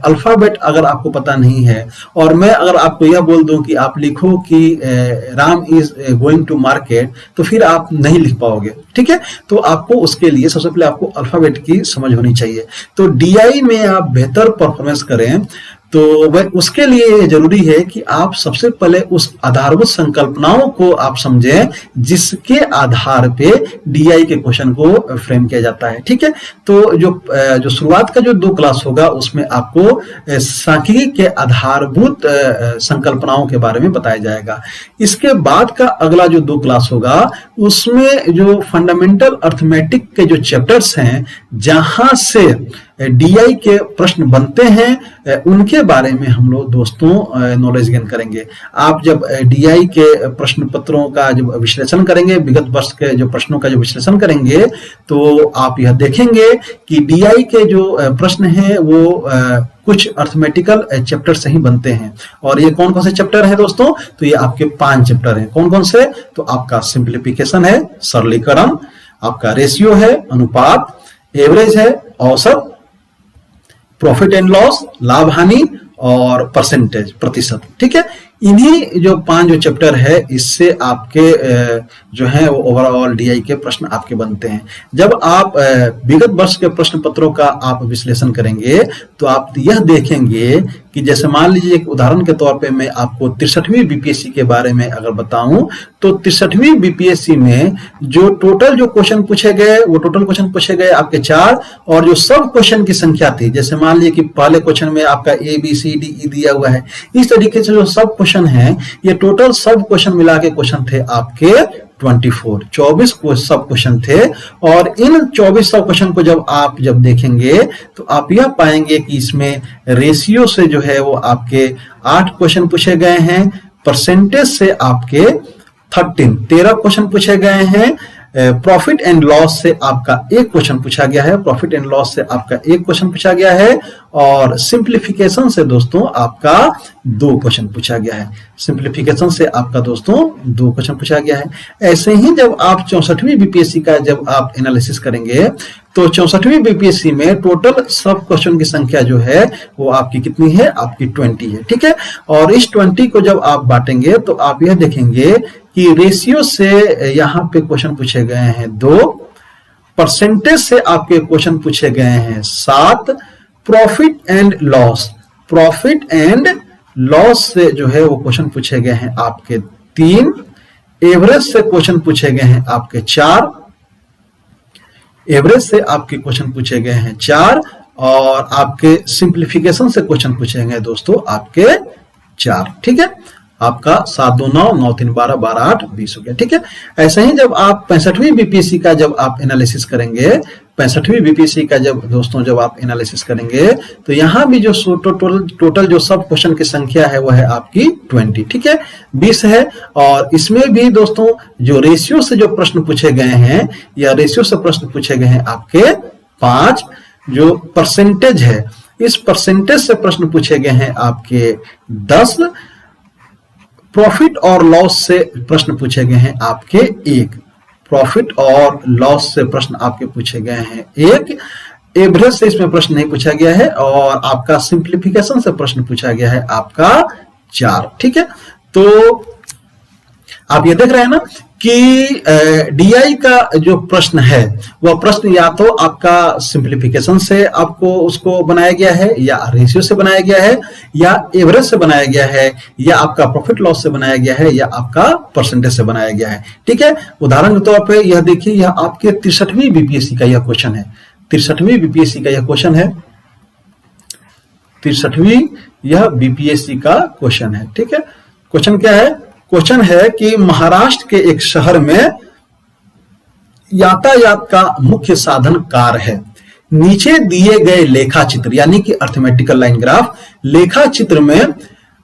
अल्फाबेट अगर आपको पता नहीं है और मैं अगर आपको यह बोल दूं कि आप लिखो कि Ram is going to market, तो फिर आप नहीं लिख पाओगे। ठीक है, तो आपको उसके लिए सबसे पहले आपको अल्फाबेट की समझ होनी चाहिए। तो डीआई में आप बेहतर परफॉर्मेंस करें तो वह उसके लिए जरूरी है कि आप सबसे पहले उस आधारभूत संकल्पनाओं को आप समझें जिसके आधार पे डीआई के क्वेश्चन को फ्रेम किया जाता है। ठीक है, तो जो शुरुआत का जो 2 क्लास होगा उसमें आपको सांख्यिकी के आधारभूत संकल्पनाओं के बारे में बताया जाएगा। इसके बाद का अगला जो 2 क्लास होगा उसमें जो फंडामेंटल अर्थमेटिक के जो चैप्टर्स हैं, जहां से डीआई के प्रश्न बनते हैं, उनके बारे में हम लोग दोस्तों नॉलेज गेन करेंगे। आप जब डीआई के प्रश्न पत्रों का जब विश्लेषण करेंगे, विगत वर्ष के जो प्रश्नों का जो विश्लेषण करेंगे, तो आप यह देखेंगे कि डीआई के जो प्रश्न हैं वो कुछ अर्थमेटिकल चैप्टर से ही बनते हैं। और ये कौन कौन से चैप्टर हैं दोस्तों? तो ये आपके 5 चैप्टर हैं। कौन कौन से? तो आपका सिंप्लीफिकेशन है, सरलीकरण, आपका रेशियो है, अनुपात, एवरेज है, औसत, प्रॉफिट एंड लॉस, लाभ हानि, और परसेंटेज, प्रतिशत। ठीक है, इन्हीं जो 5 जो चैप्टर है इससे आपके जो है वो ओवरऑल डीआई के प्रश्न आपके बनते हैं। जब आप विगत वर्ष के प्रश्न पत्रों का आप विश्लेषण करेंगे तो आप यह देखेंगे कि जैसे मान लीजिए एक उदाहरण के तौर पे मैं आपको 63वीं बीपीएससी के बारे में अगर बताऊं, तो 63वीं बीपीएससी में जो टोटल जो क्वेश्चन पूछे गए, वो टोटल क्वेश्चन पूछे गए आपके 4, और जो सब क्वेश्चन की संख्या थी, जैसे मान लीजिए कि पहले क्वेश्चन में आपका ABCDE दिया हुआ है, इस तरीके से जो सब क्वेश्चन है, ये टोटल सब क्वेश्चन मिला के क्वेश्चन थे आपके 24 सब क्वेश्चन थे। और इन 24 सब क्वेश्चन को जब देखेंगे तो आप यह पाएंगे कि इसमें रेशियो से जो है वो आपके 8 क्वेश्चन पूछे गए हैं, परसेंटेज से आपके 13 क्वेश्चन पूछे गए हैं, प्रॉफिट एंड लॉस से आपका 1 क्वेश्चन पूछा गया है, प्रॉफिट एंड लॉस से आपका 1 क्वेश्चन पूछा गया है, और सिंप्लीफिकेशन से दोस्तों आपका 2 क्वेश्चन पूछा गया है। सिंप्लीफिकेशन से आपका दोस्तों 2 क्वेश्चन पूछा गया है। ऐसे ही जब आप 64वीं बीपीएससी का जब आप एनालिसिस करेंगे तो 64वीं बीपीएससी में टोटल सब क्वेश्चन की संख्या जो है वो आपकी कितनी है? आपकी 20 है। ठीक है, और इस 20 को जब आप बांटेंगे तो आप यह देखेंगे कि रेशियो से यहाँ पे क्वेश्चन पूछे गए हैं 2, परसेंटेज से आपके क्वेश्चन पूछे गए हैं 7, प्रॉफिट एंड लॉस से जो है वो क्वेश्चन पूछे गए हैं आपके 3, एवरेज से क्वेश्चन पूछे गए हैं आपके 4, एवरेज से आपके क्वेश्चन पूछे गए हैं 4, और आपके सिंप्लीफिकेशन से क्वेश्चन पूछे गए दोस्तों आपके 4। ठीक है, आपका 7 2 9 9 3 12 12 8 20 हो गया। ठीक है, ऐसे ही जब आप 65वीं बीपीएससी का जब आप एनालिसिस करेंगे, 65वीं बीपीएससी का जब आप एनालिसिस करेंगे तो यहाँ भी जो टोटल जो सब क्वेश्चन की संख्या है वो है आपकी 20। ठीक है, 20 है, और इसमें भी दोस्तों जो रेशियो से जो प्रश्न पूछे गए हैं, या रेशियो से प्रश्न पूछे गए हैं आपके 5, जो परसेंटेज है, इस परसेंटेज से प्रश्न पूछे गए हैं आपके 10, प्रॉफिट और लॉस से प्रश्न पूछे गए हैं आपके 1, प्रॉफिट और लॉस से प्रश्न आपके पूछे गए हैं 1, एवरेज से इसमें प्रश्न नहीं पूछा गया है, और आपका सिंप्लीफिकेशन से प्रश्न पूछा गया है आपका 4। ठीक है, तो आप ये देख रहे हैं ना कि डीआई का जो प्रश्न है वह प्रश्न या तो आपका सिंप्लीफिकेशन से आपको उसको बनाया गया है, या रेशियो से बनाया गया है, या एवरेज से बनाया गया है, या आपका प्रॉफिट लॉस से बनाया गया है, या आपका परसेंटेज से बनाया गया है। ठीक है, उदाहरण के तौर पे यह देखिए, यह आपके 63वीं बीपीएससी का यह क्वेश्चन है, 63वीं बीपीएससी का यह क्वेश्चन है, 63वीं यह बीपीएससी का क्वेश्चन है। ठीक है, क्वेश्चन क्या है? क्वेश्चन है कि महाराष्ट्र के एक शहर में यातायात का मुख्य साधन कार है। नीचे दिए गए लेखा चित्र, यानी कि अर्थमेटिकल लाइन ग्राफ, लेखा चित्र में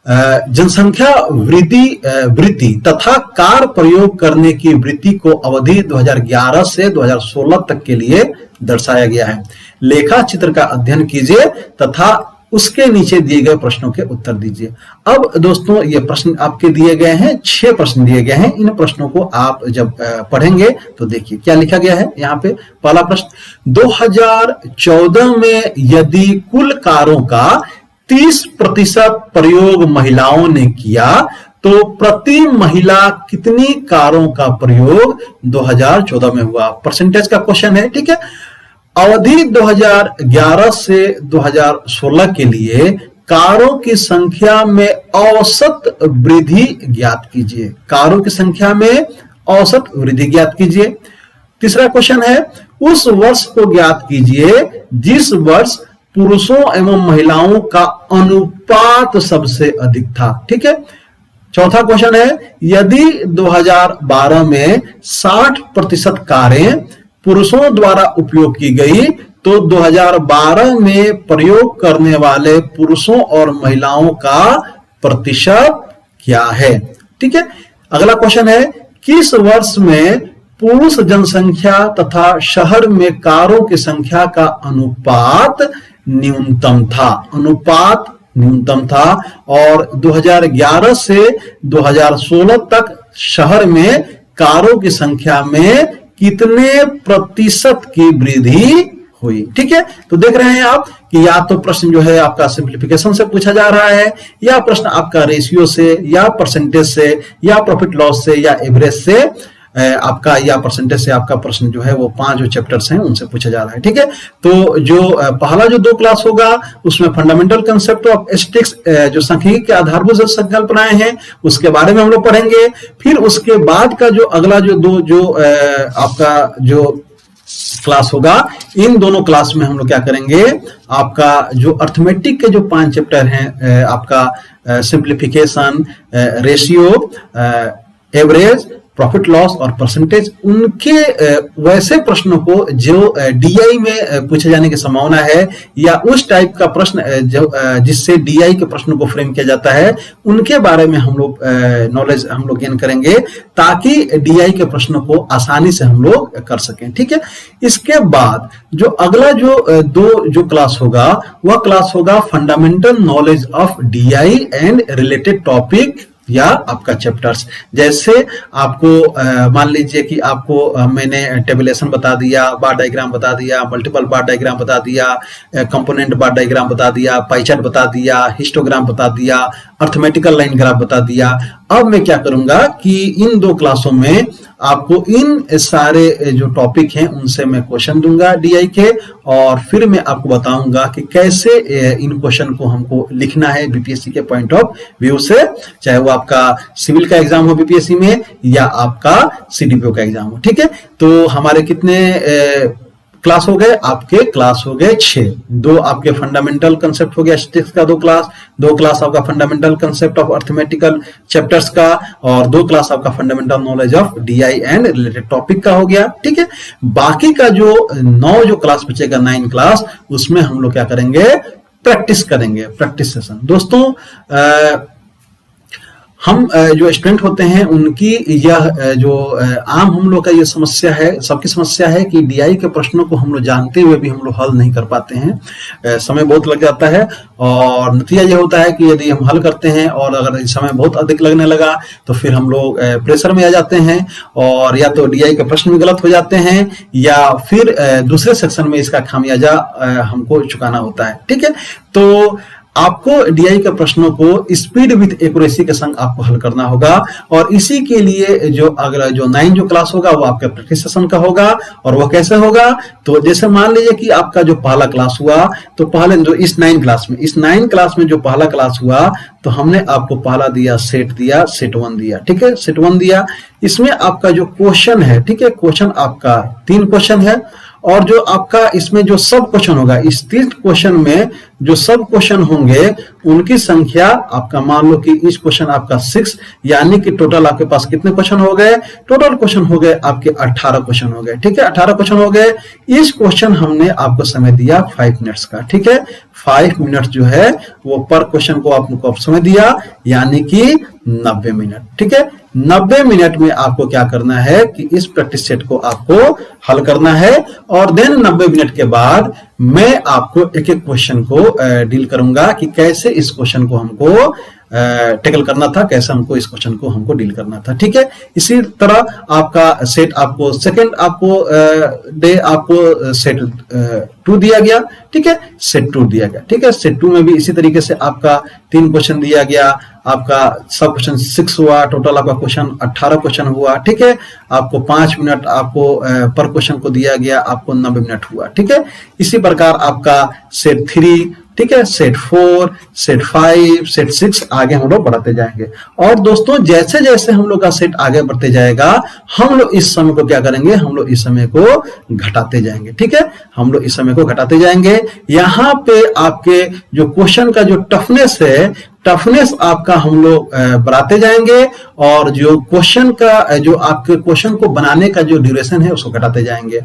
जनसंख्या वृद्धि तथा कार प्रयोग करने की वृत्ति को अवधि 2011 से 2016 तक के लिए दर्शाया गया है। लेखा चित्र का अध्ययन कीजिए तथा उसके नीचे दिए गए प्रश्नों के उत्तर दीजिए। अब दोस्तों ये प्रश्न आपके दिए गए हैं, 6 प्रश्न दिए गए हैं। इन प्रश्नों को आप जब पढ़ेंगे तो देखिए क्या लिखा गया है यहाँ पे। पहला प्रश्न, 2014 में यदि कुल कारों का 30% प्रयोग महिलाओं ने किया तो प्रति महिला कितनी कारों का प्रयोग 2014 में हुआ। परसेंटेज का क्वेश्चन है, ठीक है। अवधि 2011 से 2016 के लिए कारों की संख्या में औसत वृद्धि ज्ञात कीजिए। कारों की संख्या में औसत वृद्धि ज्ञात कीजिए। तीसरा क्वेश्चन है, उस वर्ष को ज्ञात कीजिए जिस वर्ष पुरुषों एवं महिलाओं का अनुपात सबसे अधिक था, ठीक है। चौथा क्वेश्चन है, यदि 2012 में 60% कारें पुरुषों द्वारा उपयोग की गई तो 2012 में प्रयोग करने वाले पुरुषों और महिलाओं का प्रतिशत क्या है, ठीक है। अगला क्वेश्चन है, किस वर्ष में पुरुष जनसंख्या तथा शहर में कारों की संख्या का अनुपात न्यूनतम था। अनुपात न्यूनतम था। और 2011 से 2016 तक शहर में कारों की संख्या में कितने प्रतिशत की वृद्धि हुई, ठीक है। तो देख रहे हैं आप कि या तो प्रश्न जो है आपका सिंप्लीफिकेशन से पूछा जा रहा है, या प्रश्न आपका रेशियो से, या परसेंटेज से, या प्रॉफिट लॉस से, या एवरेज से आपका, या परसेंटेज से आपका प्रश्न जो है वो 5 जो चैप्टर्स हैं उनसे पूछा जा रहा है, ठीक है। तो जो पहला जो 2 क्लास होगा उसमें फंडामेंटल कंसेप्ट ऑफ स्टैटिस्टिक्स, जो सांख्यिकी के आधारभूत संकल्पनाएं हैं उसके बारे में हम लोग पढ़ेंगे। फिर उसके बाद का जो अगला जो 2 जो आपका जो क्लास होगा, इन दोनों क्लास में हम लोग क्या करेंगे, आपका जो अर्थमेटिक के जो 5 चैप्टर हैं, आपका simplification, ratio, average, profit loss और परसेंटेज, उनके वैसे प्रश्नों को जो डीआई में पूछे जाने की संभावना है, या उस टाइप का प्रश्न जो जिससे डीआई के प्रश्नों को फ्रेम किया जाता है, उनके बारे में हम लोग नॉलेज हम लोग गेन करेंगे ताकि डीआई के प्रश्नों को आसानी से हम लोग कर सकें, ठीक है। इसके बाद जो अगला जो 2 जो क्लास होगा वह क्लास होगा fundamental knowledge of DI and related topic या आपका चैप्टर्स। जैसे आपको मान लीजिए कि आपको मैंने टेबुलेशन बता दिया, बार डायग्राम बता दिया, मल्टीपल बार डायग्राम बता दिया, कंपोनेंट बार डायग्राम बता दिया, पाई चार्ट बता दिया, हिस्टोग्राम बता दिया, अर्थमेटिकल लाइन ग्राफ बता दिया। अब मैं क्या करूंगा कि इन 2 क्लासों में आपको इन सारे जो टॉपिक हैं उनसे मैं क्वेश्चन दूंगा डीआई के, और फिर मैं आपको बताऊंगा कि कैसे इन क्वेश्चन को हमको लिखना है बीपीएससी के पॉइंट ऑफ व्यू से, चाहे वो आपका सिविल का एग्जाम हो बीपीएससी में या आपका सीडीपीओ का एग्जाम हो, ठीक है। तो हमारे कितने क्लास हो गए, आपके क्लास हो गए 6। 2 आपके फंडामेंटल कंसेप्ट हो गया स्टैटिस्टिक्स का 2 क्लास, 2 क्लास आपका fundamental concept of arithmetical chapters का, और 2 क्लास आपका fundamental knowledge of DI and related topic का हो गया, ठीक है। बाकी का जो 9 जो क्लास बचेगा, 9 क्लास, उसमें हम लोग क्या करेंगे, प्रैक्टिस करेंगे, प्रैक्टिस सेशन। दोस्तों हम जो स्टूडेंट होते हैं उनकी यह जो आम हम लोग का ये समस्या है, सबकी समस्या है कि डीआई के प्रश्नों को हम लोग जानते हुए भी हम लोग हल नहीं कर पाते हैं। समय बहुत लग जाता है, और नतीजा ये होता है कि यदि हम हल करते हैं और अगर समय बहुत अधिक लगने लगा तो फिर हम लोग प्रेशर में आ जाते हैं, और या तो डीआई के प्रश्न भी गलत हो जाते हैं, या फिर दूसरे सेक्शन में इसका खामियाजा हमको चुकाना होता है, ठीक है। तो आपको डीआई के प्रश्नों को स्पीड विथ एक्यूरेसी के संग आपको हल करना होगा, और इसी के लिए जो अगला जो 9 जो क्लास होगा वो आपके प्रैक्टिस सेशन का होगा। और वो कैसे होगा, तो जैसे मान लीजिए कि आपका जो पहला क्लास हुआ, तो पहले जो इस 9 क्लास में जो पहला क्लास हुआ, तो हमने आपको पहला दिया सेट 1 दिया, ठीक है, सेट 1 दिया। इसमें आपका जो क्वेश्चन है, ठीक है, क्वेश्चन आपका 3 क्वेश्चन है, और जो आपका इसमें जो सब क्वेश्चन होगा, इस 3 क्वेश्चन में जो सब क्वेश्चन होंगे उनकी संख्या आपका मान लो कि इस क्वेश्चन आपका 6, यानी कि टोटल आपके पास कितने क्वेश्चन हो गए, टोटल क्वेश्चन हो गए आपके 18 क्वेश्चन हो गए, ठीक है, 18 क्वेश्चन हो गए। इस क्वेश्चन हमने आपको समय दिया 5 मिनट्स का, ठीक है, 5 मिनट जो है वो पर क्वेश्चन को आपको समय दिया, यानी कि 90 मिनट, ठीक है, 90 मिनट में आपको क्या करना है कि इस प्रैक्टिस सेट को आपको हल करना है, और देन 90 मिनट के बाद मैं आपको एक एक क्वेश्चन को डील करूंगा कि कैसे इस क्वेश्चन को हमको टैकल करना था, कैसे हमको इस क्वेश्चन को हमको डील करना था। ठीक है, इसी तरह आपका सेट आपको सेकंड आपको डे आपको सेट 2 दिया गया। ठीक है, सेट 2 दिया गया। ठीक है, सेट 2 में भी इसी तरीके से आपका 3 क्वेश्चन दिया गया, आपका सब क्वेश्चन 6 हुआ, टोटल आपका क्वेश्चन 18 क्वेश्चन हुआ। ठीक है, आपको 5 मिनट आपको पर क्वेश्चन को दिया गया, आपको 90 मिनट हुआ। ठीक है, इसी प्रकार आपका सेट 3, ठीक है, सेट 4, सेट 5, सेट 6 आगे हम लोग बढ़ाते जाएंगे। और दोस्तों जैसे जैसे हम लोग का सेट आगे बढ़ते जाएगा, हम लोग इस समय को क्या करेंगे, हम लोग इस समय को घटाते जाएंगे। ठीक है, हम लोग इस समय को घटाते जाएंगे। यहाँ पे आपके जो क्वेश्चन का जो टफनेस है, टफनेस आपका हम लोग बढ़ाते जाएंगे, और जो क्वेश्चन का जो आपके क्वेश्चन को बनाने का जो ड्यूरेशन है उसको घटाते जाएंगे।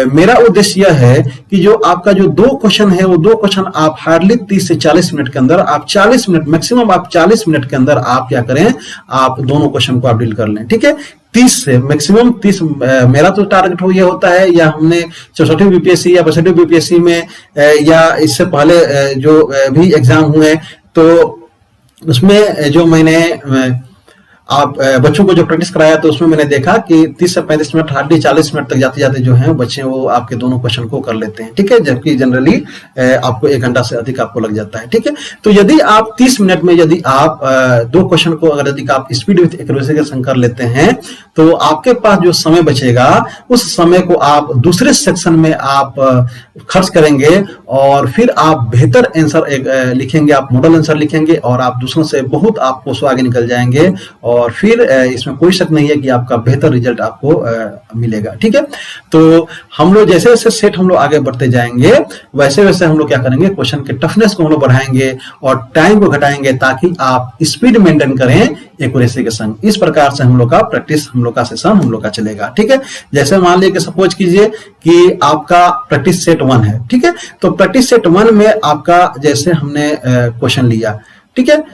मेरा उद्देश्य यह है कि जो आपका जो 2 क्वेश्चन है, वो 2 क्वेश्चन आप हार्डली 30 से 40 मिनट के अंदर, आप 40 मिनट मैक्सिमम, आप 40 मिनट के अंदर आप क्या करें, आप दोनों क्वेश्चन को आप डील कर लें। ठीक है, 30 से मैक्सिमम 30 मेरा तो टारगेट हो ये होता है, या हमने 64 बीपीएससी या 62 बीपीएससी में या इससे पहले जो भी एग्जाम हुए, तो उसमें जो मैंने आप बच्चों को जो प्रैक्टिस कराया, तो उसमें मैंने देखा कि 30 से 35 मिनट, हार्डली 40 मिनट तक जाते जाते जो हैं बच्चे वो आपके दोनों क्वेश्चन को कर लेते हैं। ठीक है, जबकि जनरली आपको 1 घंटा से अधिक आपको लग जाता है। ठीक है, तो यदि आप 30 मिनट में यदि आप 2 क्वेश्चन को अगर यदि आप स्पीड विथ एक्यूरेसी के संग कर लेते हैं, तो आपके पास जो समय बचेगा, उस समय को आप दूसरे सेक्शन में आप खर्च करेंगे, और फिर आप बेहतर आंसर लिखेंगे, आप मॉडल आंसर लिखेंगे, और आप दूसरों से बहुत आपको सो आगे निकल जाएंगे, और फिर इसमें कोई शक नहीं है कि आपका बेहतर रिजल्ट आपको मिलेगा। ठीक है, तो हम लोग जैसे जैसे सेट हम लोग आगे बढ़ते जाएंगे, वैसे वैसे हम लोग क्या करेंगे, क्वेश्चन के टफनेस को हम लोग बढ़ाएंगे और टाइम को घटाएंगे, ताकि आप स्पीड मेंटेन करें एक्यूरेसी के संग। इस प्रकार से हम लोग का प्रैक्टिस, हम लोग का सेशन हम लोग का चलेगा। ठीक है, जैसे मान लीजिए कि सपोज कीजिए कि आपका प्रैक्टिस सेट 1 है। ठीक है, तो प्रैक्टिस सेट 1 में आपका जैसे हमने क्वेश्चन लिया, ठीक है,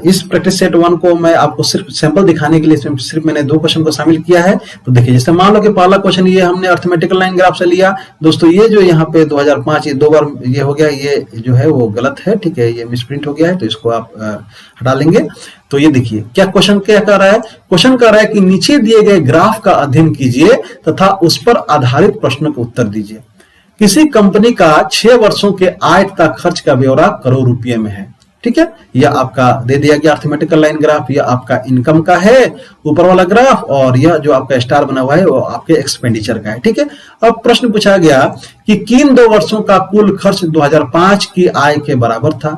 इस प्रैक्टिस सेट 1 को मैं आपको सिर्फ सैंपल दिखाने के लिए इसमें सिर्फ मैंने 2 क्वेश्चन को शामिल किया है। तो देखिए, जैसे मान लो कि पहला क्वेश्चन ये हमने अर्थमेटिकल लाइन ग्राफ से लिया। दोस्तों ये जो यहाँ पे 2005 ये 2 बार ये हो गया, ये जो है वो गलत है। ठीक है, ये मिसप्रिंट हो गया है, तो इसको आप हटा लेंगे। तो ये देखिए क्या क्वेश्चन क्या कर रहा है, क्वेश्चन कर रहा है कि नीचे दिए गए ग्राफ का अध्ययन कीजिए तथा उस पर आधारित प्रश्न का उत्तर दीजिए। किसी कंपनी का 6 वर्षों के आय तथा खर्च का ब्यौरा करोड़ रुपये में है। ठीक है, यह आपका दे दिया गया अर्थमेटिकल लाइन ग्राफ, यह आपका इनकम का है ऊपर वाला ग्राफ, और यह जो आपका स्टार बना हुआ है वो आपके एक्सपेंडिचर का है। ठीक है, अब प्रश्न पूछा गया कि किन 2 वर्षों का कुल खर्च 2005 की आय के बराबर था।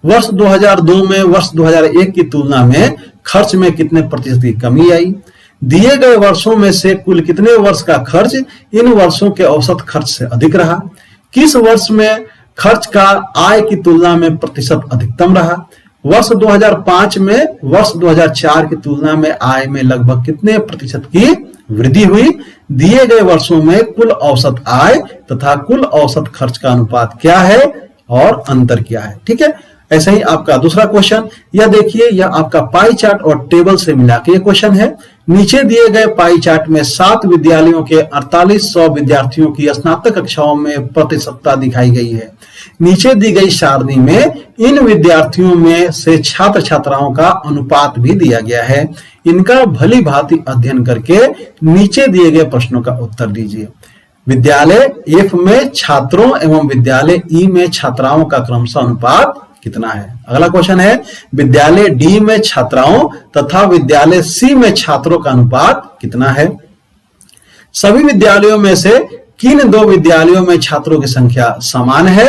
वर्ष 2002 में वर्ष 2001 की तुलना में खर्च में कितने प्रतिशत की कमी आई। दिए गए वर्षों में से कुल कितने वर्ष का खर्च इन वर्षों के औसत खर्च से अधिक रहा। किस वर्ष में खर्च का आय की तुलना में प्रतिशत अधिकतम रहा। वर्ष 2005 में वर्ष 2004 की तुलना में आय में लगभग कितने प्रतिशत की वृद्धि हुई। दिए गए वर्षों में कुल औसत आय तथा कुल औसत खर्च का अनुपात क्या है और अंतर क्या है। ठीक है, ऐसे ही आपका दूसरा क्वेश्चन, यह देखिए, यह आपका पाई चार्ट और टेबल से मिला के ये क्वेश्चन है। नीचे दिए गए पाई चार्ट में 7 विद्यालयों के 4800 विद्यार्थियों की स्नातक कक्षाओं में प्रति सप्ताह दिखाई गई है। नीचे दी गई सारणी में इन विद्यार्थियों में से छात्र छात्राओं का अनुपात भी दिया गया है। इनका भली भांति अध्ययन करके नीचे दिए गए प्रश्नों का उत्तर दीजिए। विद्यालय F में छात्रों एवं विद्यालय E में छात्राओं का क्रमशः अनुपात कितना है। अगला क्वेश्चन है, विद्यालय D में छात्राओं तथा विद्यालय C में छात्रों का अनुपात कितना है। सभी विद्यालयों में से किन 2 विद्यालयों में छात्रों की संख्या समान है।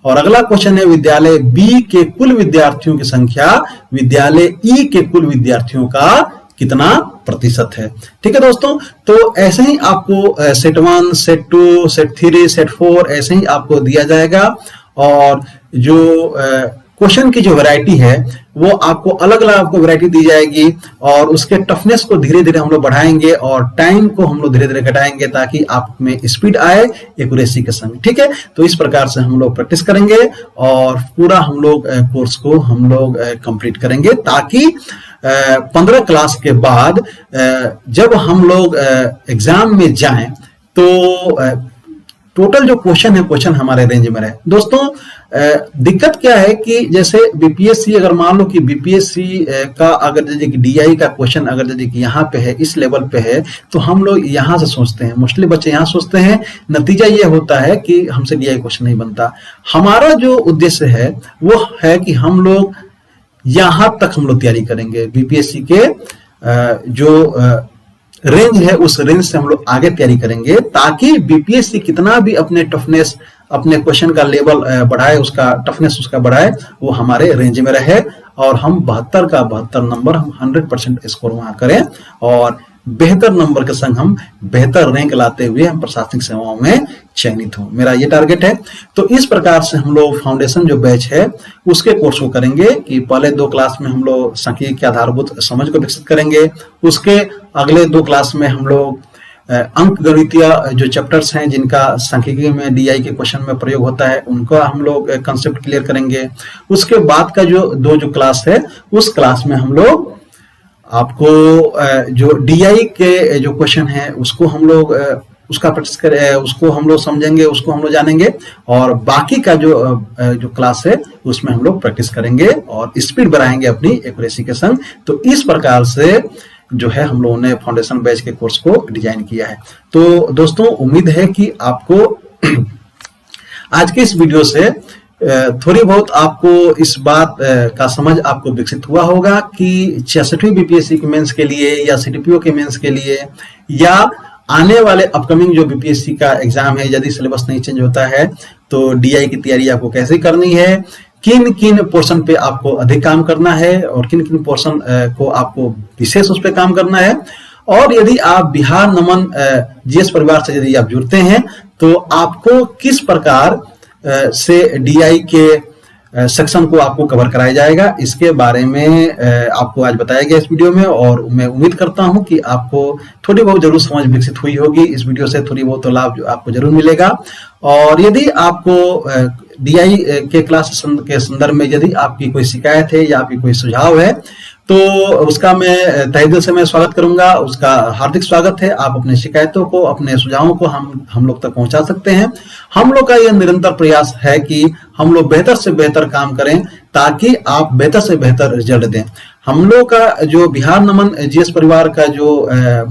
और अगला क्वेश्चन है, विद्यालय B के कुल विद्यार्थियों की संख्या विद्यालय E के कुल विद्यार्थियों का कितना प्रतिशत है। ठीक है दोस्तों, तो ऐसे ही आपको सेट 1, सेट 2, सेट 3, सेट 4 ऐसे ही आपको दिया जाएगा। और जो क्वेश्चन की जो वैरायटी है वो आपको अलग अलग आपको वैरायटी दी जाएगी और उसके टफनेस को धीरे धीरे हम लोग बढ़ाएंगे और टाइम को हम लोग धीरे धीरे घटाएंगे ताकि आप में स्पीड आए एक्यूरेसी के संग। ठीक है, तो इस प्रकार से हम लोग प्रैक्टिस करेंगे और पूरा हम लोग कोर्स को हम लोग कंप्लीट करेंगे ताकि 15 क्लास के बाद जब हम लोग एग्जाम में जाएं तो टोटल जो क्वेश्चन हमारे रेंज में रहे। दोस्तों दिक्कत क्या है कि जैसे बीपीएससी, अगर मान लो कि बीपीएससी का अगर जैसे कि डीआई का क्वेश्चन अगर जैसे कि यहाँ पे है, इस लेवल पे है, तो हम लोग यहाँ से सोचते हैं, मोस्टली बच्चे यहाँ सोचते हैं, नतीजा ये होता है कि हमसे डीआई क्वेश्चन नहीं बनता। हमारा जो उद्देश्य है वो है कि हम लोग यहाँ तक हम लोग तैयारी करेंगे, बीपीएससी के जो रेंज है उस रेंज से हम लोग आगे तैयारी करेंगे ताकि बीपीएससी कितना भी अपने टफनेस, अपने क्वेश्चन का लेवल बढ़ाए, उसका टफनेस उसका बढ़ाए, वो हमारे रेंज में रहे और हम 72 का 72 नंबर हम 100% स्कोर वहां करें और बेहतर नंबर के संग हम बेहतर रैंक लाते हुए हम प्रशासनिक सेवाओं में चयनित हो। मेरा ये टारगेट है। तो इस प्रकार से हम लोग फाउंडेशन जो बैच है उसके कोर्स को करेंगे कि पहले 2 क्लास में हम लोग सांख्यिकी के आधारभूत समझ को विकसित करेंगे, उसके अगले 2 क्लास में हम लोग अंक गणितीय जो चैप्टर्स हैं जिनका सांख्यिकी में डीआई के क्वेश्चन में प्रयोग होता है उनका हम लोग कंसेप्ट क्लियर करेंगे। उसके बाद का जो क्लास है उस क्लास में हम लोग आपको जो डीआई के जो क्वेश्चन है उसको हम लोग उसका प्रैक्टिस करें, उसको हम लोग समझेंगे, उसको हम लोग जानेंगे और बाकी का जो क्लास है उसमें हम लोग प्रैक्टिस करेंगे और स्पीड बढ़ाएंगे अपनी एक्यूरेसी के संग। तो इस प्रकार से जो है हम लोगों ने फाउंडेशन बैच के कोर्स को डिजाइन किया है। तो दोस्तों उम्मीद है कि आपको आज के इस वीडियो से थोड़ी बहुत आपको इस बात का समझ आपको विकसित हुआ होगा कि 66वीं बीपीएससी के मेंस के लिए या सीडीपीओ के मेंस के लिए या आने वाले अपकमिंग जो बीपीएससी का एग्जाम है, यदि सिलेबस नहीं चेंज होता है तो डीआई की तैयारी आपको कैसे करनी है, किन किन पोर्शन पे आपको अधिक काम करना है और किन किन पोर्शन को आपको विशेष उस पर काम करना है। और यदि आप बिहार नमन जीएस परिवार से यदि आप जुड़ते हैं तो आपको किस प्रकार से डीआई के सेक्शन को आपको कवर कराया जाएगा, इसके बारे में आपको आज बताया गया इस वीडियो में और मैं उम्मीद करता हूं कि आपको थोड़ी बहुत जरूर समझ विकसित हुई होगी। इस वीडियो से थोड़ी बहुत तो लाभ आपको जरूर मिलेगा। और यदि आपको डीआई के क्लास के संदर्भ में यदि आपकी कोई शिकायत है या आपकी कोई सुझाव है तो उसका मैं तहे दिल से मैं स्वागत करूंगा, उसका हार्दिक स्वागत है। आप अपने शिकायतों को, अपने सुझावों को हम लोग तक पहुंचा सकते हैं। हम लोग का यह निरंतर प्रयास है कि हम लोग बेहतर से बेहतर काम करें ताकि आप बेहतर से बेहतर रिजल्ट दें। हम लोग का जो बिहार नमन जीएस परिवार का जो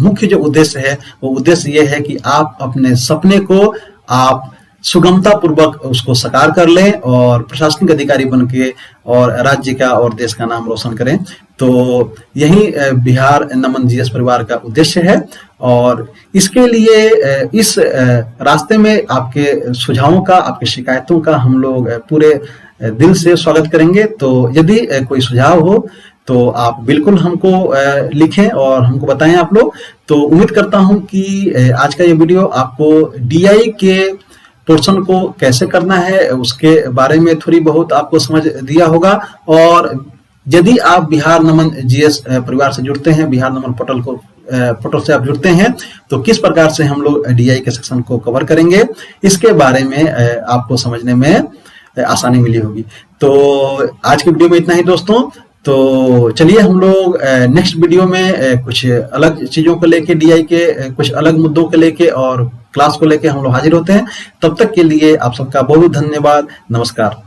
मुख्य जो उद्देश्य है वो उद्देश्य ये है कि आप अपने सपने को आप सुगमता पूर्वक उसको साकार कर लें और प्रशासनिक अधिकारी बन के और राज्य का और देश का नाम रोशन करें। तो यही बिहार नमन जीएस परिवार का उद्देश्य है और इसके लिए इस रास्ते में आपके सुझावों का, आपकी शिकायतों का हम लोग पूरे दिल से स्वागत करेंगे। तो यदि कोई सुझाव हो तो आप बिल्कुल हमको लिखें और हमको बताएं आप लोग। तो उम्मीद करता हूं कि आज का ये वीडियो आपको डीआई के पोर्शन को कैसे करना है उसके बारे में थोड़ी बहुत आपको समझ दिया होगा। और यदि आप बिहार नमन जीएस परिवार से जुड़ते हैं, बिहार नमन पोर्टल से आप जुड़ते हैं तो किस प्रकार से हम लोग डीआई के सेक्शन को कवर करेंगे इसके बारे में आपको समझने में आसानी मिली होगी। तो आज की वीडियो में इतना ही दोस्तों। तो चलिए हम लोग नेक्स्ट वीडियो में कुछ अलग चीजों को लेके, डीआई के कुछ अलग मुद्दों को लेके और क्लास को लेके हम लोग हाजिर होते हैं। तब तक के लिए आप सबका बहुत बहुत धन्यवाद। नमस्कार।